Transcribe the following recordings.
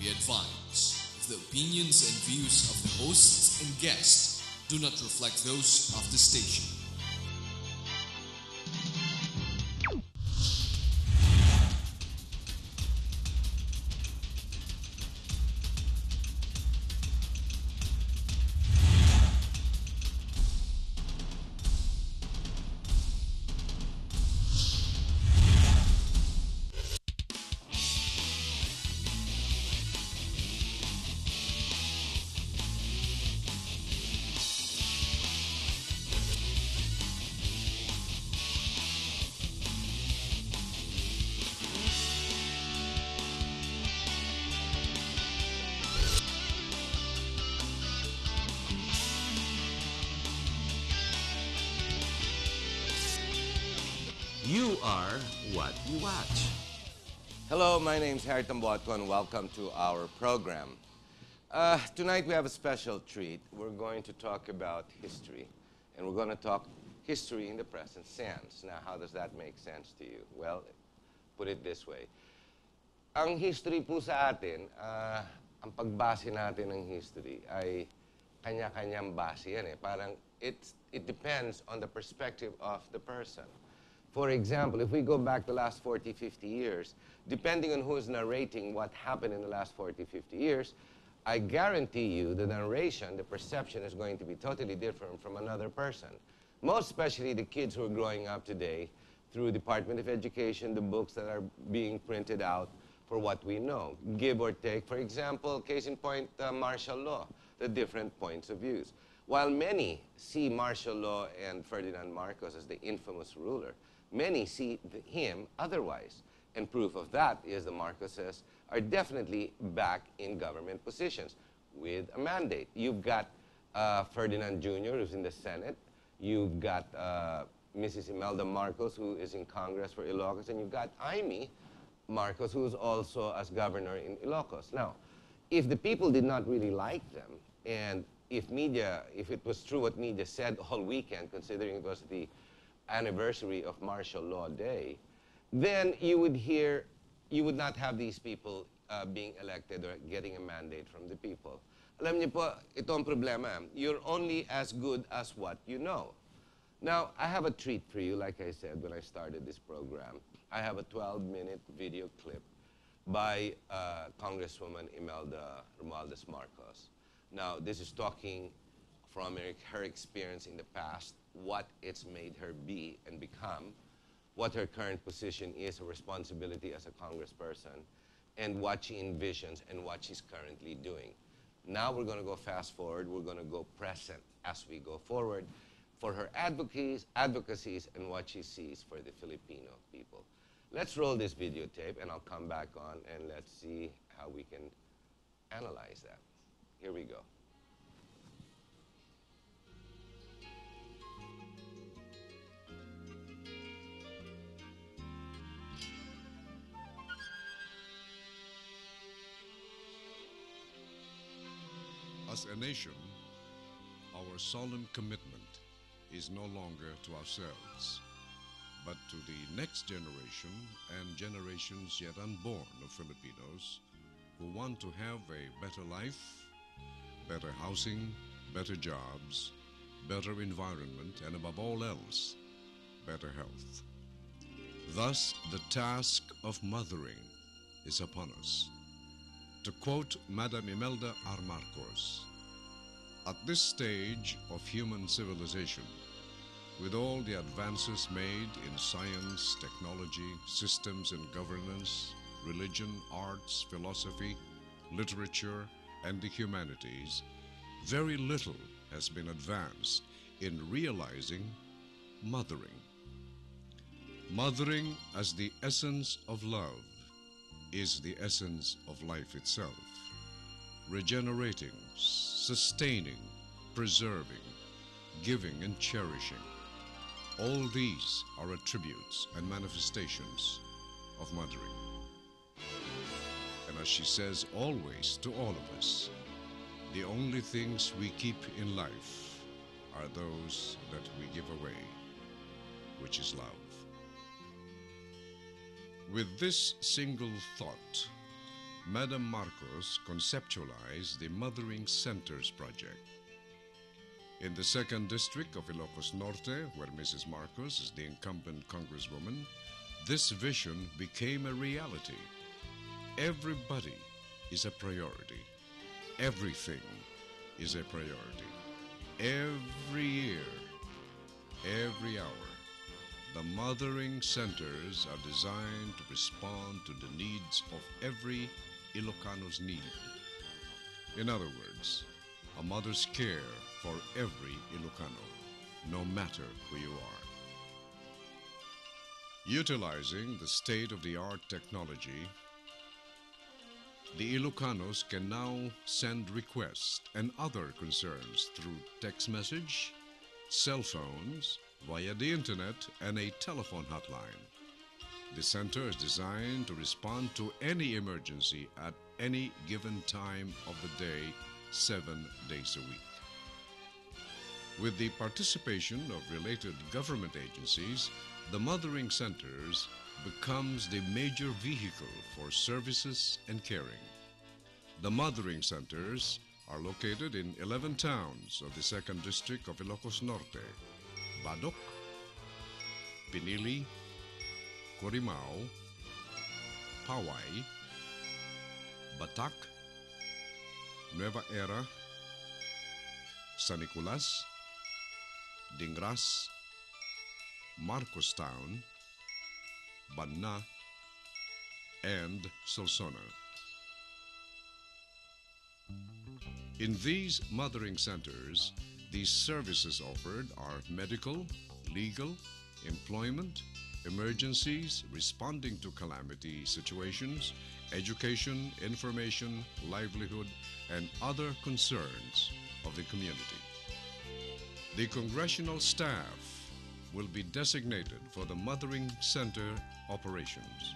Be advised, the opinions and views of the hosts and guests do not reflect those of the station. You are what you watch. Hello, my name's Harry Tamboatco and welcome to our program. Tonight we have a special treat. We're going to talk about history, and we're going to talk history in the present sense. Now, how does that make sense to you? Well, put it this way. Ang history po sa atin, ang pagbase natin ng history ay kanya-kanyang base yan eh. Parang it depends on the perspective of the person. For example, if we go back the last 40, 50 years, depending on who's narrating what happened in the last 40, 50 years, I guarantee you the narration, the perception is going to be totally different from another person. Most especially the kids who are growing up today through Department of Education, the books that are being printed out for what we know. Give or take, for example, case in point, martial law, the different points of views. While many see martial law and Ferdinand Marcos as the infamous ruler, many see him otherwise. And proof of that is the Marcoses are definitely back in government positions with a mandate. You've got Ferdinand Jr., who's in the Senate. You've got Mrs. Imelda Marcos, who is in Congress for Ilocos. And you've got Amy Marcos, who's also as governor in Ilocos. Now, if the people did not really like them, and if it was true what media said all weekend, considering it was the anniversary of Martial Law Day, then you would not have these people being elected or getting a mandate from the people. Alam niyo po, ito ang problema. You're only as good as what you know. Now, I have a treat for you, like I said when I started this program. I have a 12-minute video clip by Congresswoman Imelda Romualdez Marcos. Now, this is talking from her experience in the past, what it's made her be and become, what her current position is, her responsibility as a congressperson, and what she envisions and what she's currently doing. Now we're going to go fast forward. We're going to go present as we go forward for her advocacies and what she sees for the Filipino people. Let's roll this videotape, and I'll come back on, and let's see how we can analyze that. Here we go. As a nation, our solemn commitment is no longer to ourselves, but to the next generation and generations yet unborn of Filipinos who want to have a better life, better housing, better jobs, better environment, and above all else, better health. Thus, the task of mothering is upon us. To quote Madam Imelda R. Marcos, at this stage of human civilization, with all the advances made in science, technology, systems and governance, religion, arts, philosophy, literature, and the humanities, very little has been advanced in realizing mothering. Mothering as the essence of love is the essence of life itself, regenerating, sustaining, preserving, giving and cherishing. All these are attributes and manifestations of mothering. And as she says always to all of us, the only things we keep in life are those that we give away, which is love. With this single thought, Madam Marcos conceptualized the Mothering Centers project. In the 2nd District of Ilocos Norte, where Mrs. Marcos is the incumbent congresswoman, this vision became a reality. Everybody is a priority. Everything is a priority. Every year, every hour, the mothering centers are designed to respond to the needs of every Ilocano's need. In other words, a mother's care for every Ilocano, no matter who you are. Utilizing the state-of-the-art technology, the Ilocanos can now send requests and other concerns through text message, cell phones, via the internet, and a telephone hotline. The center is designed to respond to any emergency at any given time of the day, 7 days a week. With the participation of related government agencies, the mothering centers becomes the major vehicle for services and caring. The mothering centers are located in 11 towns of the 2nd District of Ilocos Norte: Badok, Pinili, Corimao, Paway, Batak, Nueva Era, San Nicolas, Dingras, Marcostown, Banna, and Solsona. In these mothering centers, the services offered are medical, legal, employment, emergencies, responding to calamity situations, education, information, livelihood, and other concerns of the community. The congressional staff will be designated for the mothering center operations.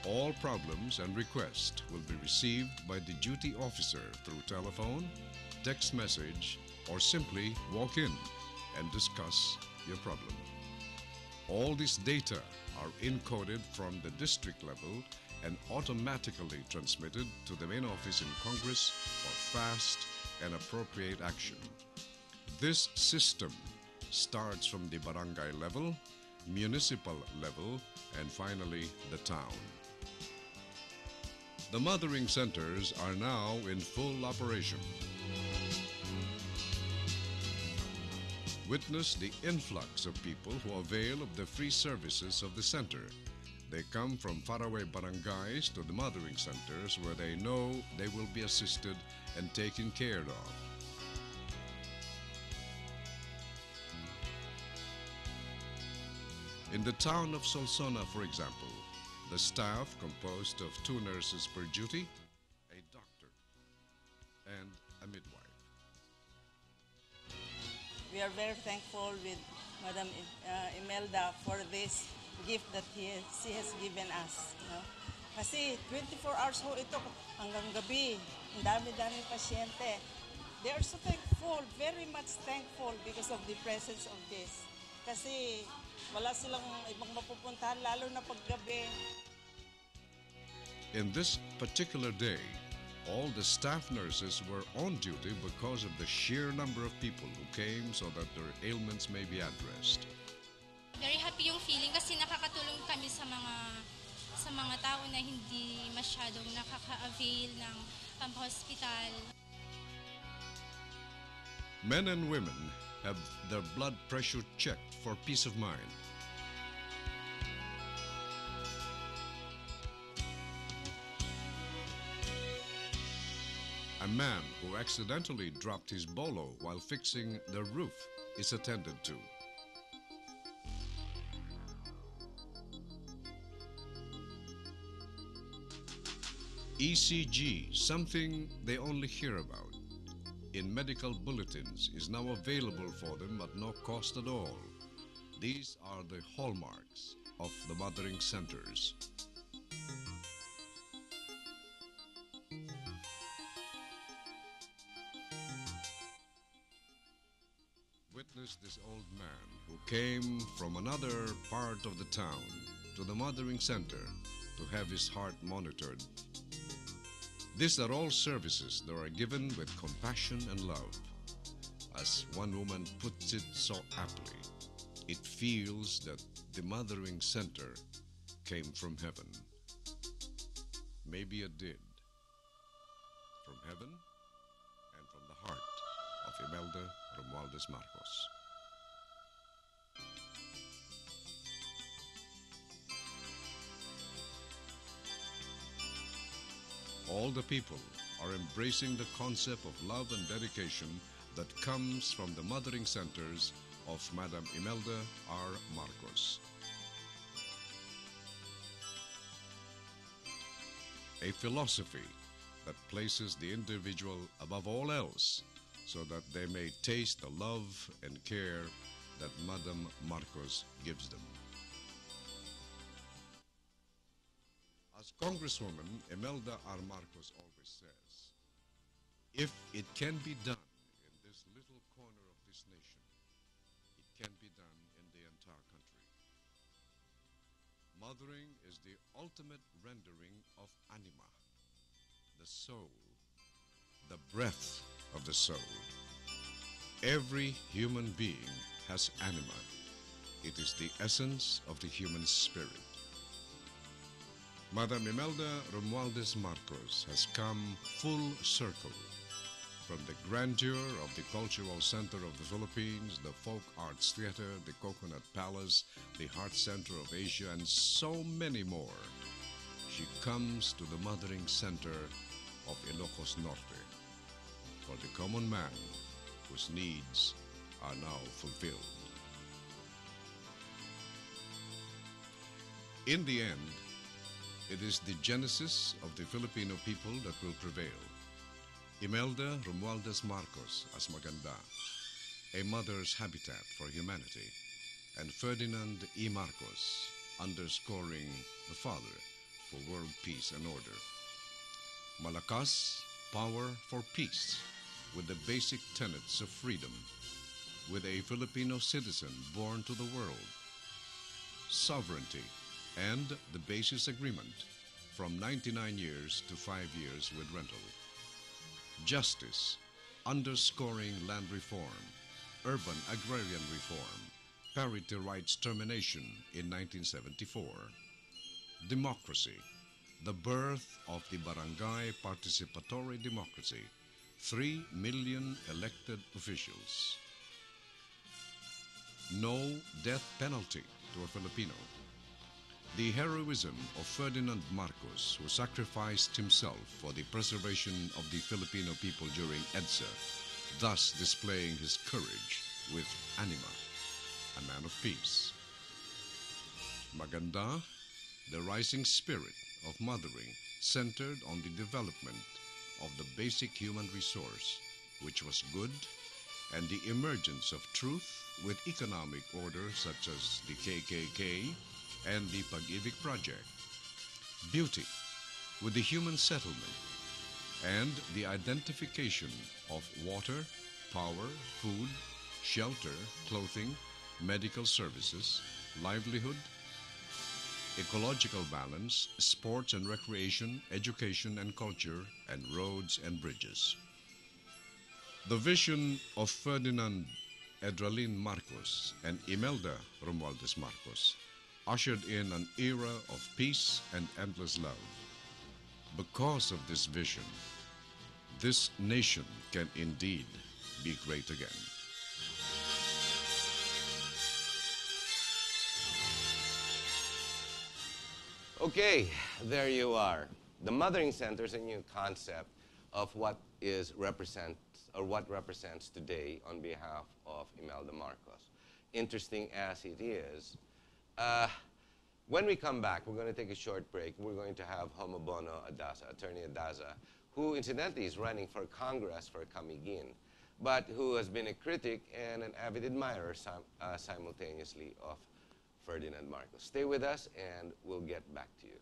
All problems and requests will be received by the duty officer through telephone, text message, or simply walk in and discuss your problem. All this data are encoded from the district level and automatically transmitted to the main office in Congress for fast and appropriate action. This system starts from the barangay level, municipal level, and finally the town. The mothering centers are now in full operation. Witness the influx of people who avail of the free services of the center. They come from faraway barangays to the mothering centers where they know they will be assisted and taken care of. In the town of Solsona, for example, the staff composed of 2 nurses per duty, a doctor, and a midwife. We are very thankful with Madam Imelda for this gift that she has given us. You know? Kasi 24 hours ho ito hanggang gabi. Ang dami-dami pasyente. They are so thankful, very much thankful because of the presence of this. Kasi wala silang ibang mapupuntahan, lalo na paggabi. In this particular day, all the staff nurses were on duty because of the sheer number of people who came so that their ailments may be addressed. Very happy yung feeling kasi nakakatulong kami sa mga tao na hindi masyadong nakaka-avail ng pampahospital. Men and women have their blood pressure checked for peace of mind. A man who accidentally dropped his bolo while fixing the roof is attended to. ECG, something they only hear about, in medical bulletins is now available for them at no cost at all. These are the hallmarks of the mothering centers. Witness this old man who came from another part of the town to the mothering center to have his heart monitored. These are all services that are given with compassion and love. As one woman puts it so aptly, it feels that the mothering center came from heaven. Maybe it did. From heaven and from the heart of Imelda Romualdez Marcos. All the people are embracing the concept of love and dedication that comes from the mothering centers of Madam Imelda R. Marcos. A philosophy that places the individual above all else so that they may taste the love and care that Madam Marcos gives them. As Congresswoman Imelda R. Marcos always says, if it can be done in this little corner of this nation, it can be done in the entire country. Mothering is the ultimate rendering of anima, the soul, the breath of the soul. Every human being has anima. It is the essence of the human spirit. Madam Imelda Romualdez Marcos has come full circle from the grandeur of the Cultural Center of the Philippines, the Folk Arts Theater, the Coconut Palace, the Heart Center of Asia, and so many more. She comes to the Mothering Center of Ilocos Norte for the common man whose needs are now fulfilled. In the end, it is the genesis of the Filipino people that will prevail. Imelda Romualdez Marcos as Maganda, a mother's habitat for humanity, and Ferdinand E. Marcos, underscoring the father for world peace and order. Malakas, power for peace, with the basic tenets of freedom, with a Filipino citizen born to the world. Sovereignty, and the basis agreement from 99 years to 5 years with rental. Justice, underscoring land reform, urban agrarian reform, parity rights termination in 1974. Democracy, the birth of the barangay participatory democracy, 3 million elected officials. No death penalty to a Filipino. The heroism of Ferdinand Marcos, who sacrificed himself for the preservation of the Filipino people during EDSA, thus displaying his courage with anima, a man of peace. Maganda, the rising spirit of mothering, centered on the development of the basic human resource, which was good, and the emergence of truth with economic order such as the KKK, and the Pag-ibig Project. Beauty with the human settlement and the identification of water, power, food, shelter, clothing, medical services, livelihood, ecological balance, sports and recreation, education and culture, and roads and bridges. The vision of Ferdinand Edralin Marcos and Imelda Romualdez Marcos ushered in an era of peace and endless love. Because of this vision, this nation can indeed be great again. Okay, there you are. The Mothering Center is a new concept of what represents today on behalf of Imelda Marcos. Interesting as it is, when we come back, we're going to take a short break. We're going to have Homobono Adaza, Attorney Adaza, who incidentally is running for Congress for Camiguin, but who has been a critic and an avid admirer simultaneously of Ferdinand Marcos. Stay with us and we'll get back to you.